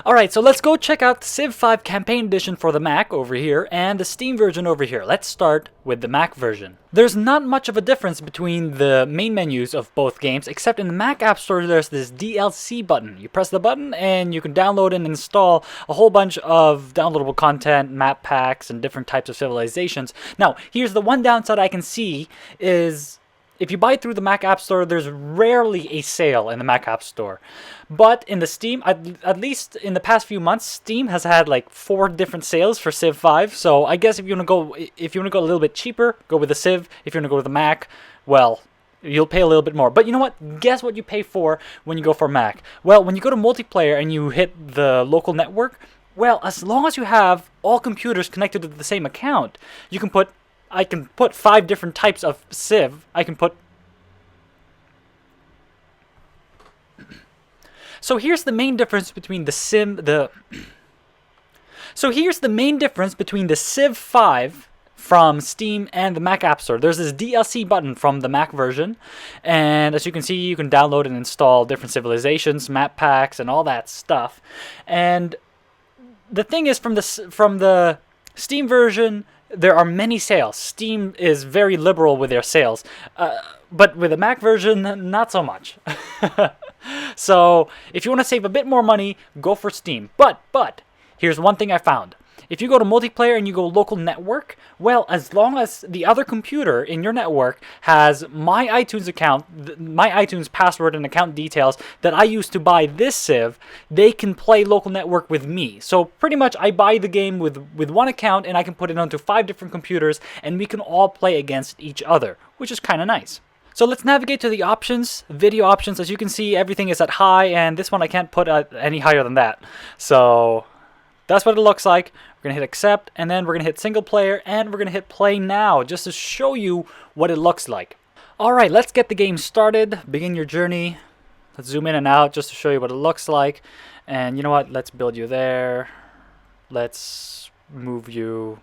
Alright, so let's go check out the Civ 5 Campaign Edition for the Mac over here and the Steam version over here. Let's start with the Mac version. There's not much of a difference between the main menus of both games, except in the Mac App Store there's this DLC button. You press the button and you can download and install a whole bunch of downloadable content, map packs, and different types of civilizations. Now, here's the one downside I can see is if you buy it through the Mac App Store, there's rarely a sale in the Mac App Store. But in the Steam, at least in the past few months, Steam has had like 4 different sales for Civ 5. So I guess if you want to go a little bit cheaper, go with the Civ. If you want to go to the Mac, well, you'll pay a little bit more. But you know what? Guess what you pay for when you go for Mac? Well, when you go to multiplayer and you hit the local network, well, as long as you have all computers connected to the same account, I can put 5 different types of Civ. So here's the main difference between the Civ 5 from Steam and the Mac App Store. There's this DLC button from the Mac version, and as you can see, you can download and install different civilizations, map packs, and all that stuff. And the thing is, from the Steam version, there are many sales. Steam is very liberal with their sales, but with the Mac version, not so much. So if you want to save a bit more money, go for Steam. But here's one thing I found. If you go to multiplayer and you go local network, well, as long as the other computer in your network has my iTunes account, my iTunes password and account details that I used to buy this Civ, they can play local network with me. So pretty much I buy the game with one account and I can put it onto 5 different computers and we can all play against each other, which is kind of nice. So let's navigate to the options, video options. As you can see, everything is at high, and this one I can't put any higher than that. So that's what it looks like. We're going to hit accept, and then we're going to hit single player, and we're going to hit play now, just to show you what it looks like. Alright, let's get the game started. Begin your journey. Let's zoom in and out just to show you what it looks like. And you know what? Let's build you there. Let's move you.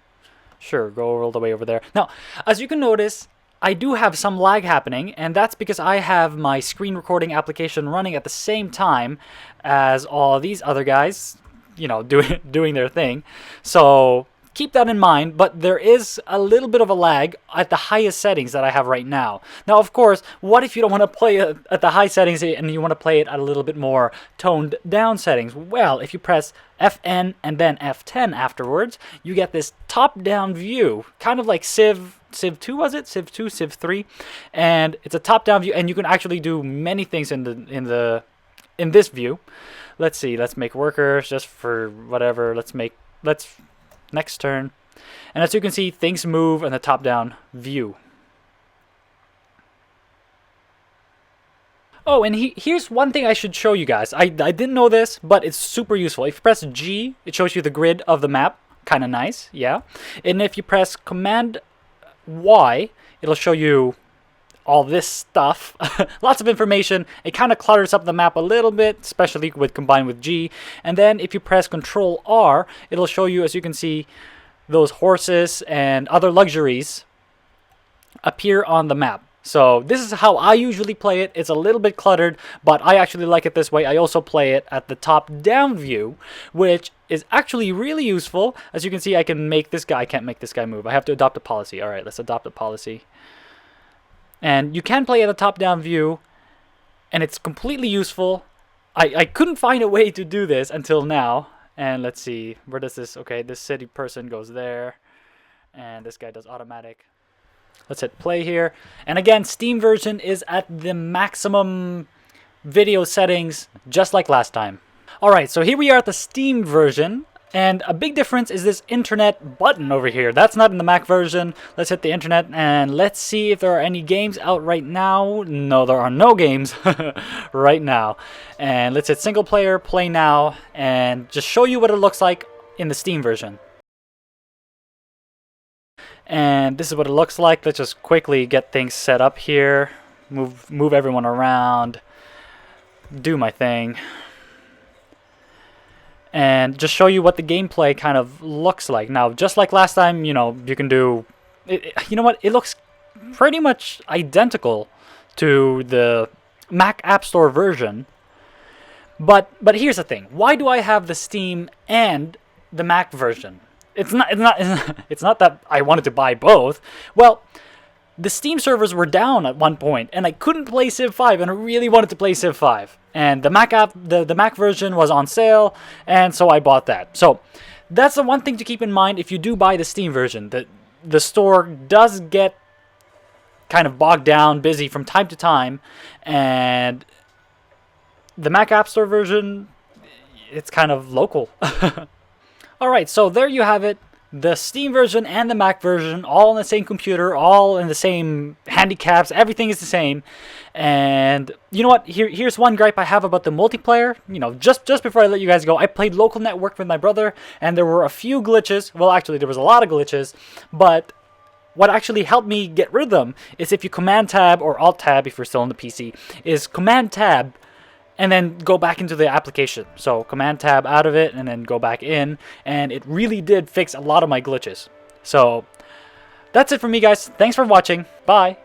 Sure, go all the way over there. Now, as you can notice, I do have some lag happening, and that's because I have my screen recording application running at the same time as all of these other guys, you know, doing their thing. So keep that in mind, but there is a little bit of a lag at the highest settings that I have right now. Now, of course, what if you don't want to play it at the high settings and you want to play it at a little bit more toned down settings? Well, if you press FN and then F10 afterwards, you get this top-down view, kind of like Civ 2, was it? Civ 2, Civ 3, and it's a top-down view, and you can actually do many things in this view. Let's see. Let's make workers just for whatever. Let's next turn, and as you can see, things move in the top-down view. Oh, and here's one thing I should show you guys. I didn't know this, but it's super useful. If you press G, it shows you the grid of the map. Kind of nice, yeah. And if you press Command Y, it'll show you all this stuff. Lots of information. It kind of clutters up the map a little bit, especially combined with G. And then if you press Control R, it'll show you, as you can see, those horses and other luxuries appear on the map. So this is how I usually play it. It's a little bit cluttered, but I actually like it this way. I also play it at the top-down view, which is actually really useful. As you can see, I can make this guy. I can't make this guy move. I have to adopt a policy. All right, let's adopt a policy. And you can play at a top-down view, and it's completely useful. I couldn't find a way to do this until now. And let's see, where does this... Okay, this city person goes there, and this guy does automatic. Let's hit play here. And again, Steam version is at the maximum video settings, just like last time. Alright, so here we are at the Steam version. And a big difference is this internet button over here. That's not in the Mac version. Let's hit the internet and let's see if there are any games out right now. No, there are no games right now. And let's hit single player, play now, and just show you what it looks like in the Steam version. And this is what it looks like. Let's just quickly get things set up here. Move everyone around. Do my thing. And just show you what the gameplay kind of looks like. Now, just like last time, you know, you can do... you know what? It looks pretty much identical to the Mac App Store version. But here's the thing. Why do I have the Steam and the Mac version? It's not that I wanted to buy both. Well, the Steam servers were down at one point, and I couldn't play Civ 5, and I really wanted to play Civ 5. And the Mac app, the Mac version was on sale, and so I bought that. So that's the one thing to keep in mind if you do buy the Steam version. The store does get kind of bogged down, busy from time to time, and the Mac App Store version, it's kind of local. Alright, so there you have it. The Steam version and the Mac version, all on the same computer, all in the same handicaps, everything is the same. And you know what? Here's one gripe I have about the multiplayer. You know, just before I let you guys go, I played local network with my brother, and there were a few glitches. Well, actually, there was a lot of glitches, but what actually helped me get rid of them is if you Command Tab or Alt Tab, if you're still on the PC, is Command Tab and then go back into the application. So Command Tab out of it and then go back in, and it really did fix a lot of my glitches. So that's it for me, guys. Thanks for watching. Bye.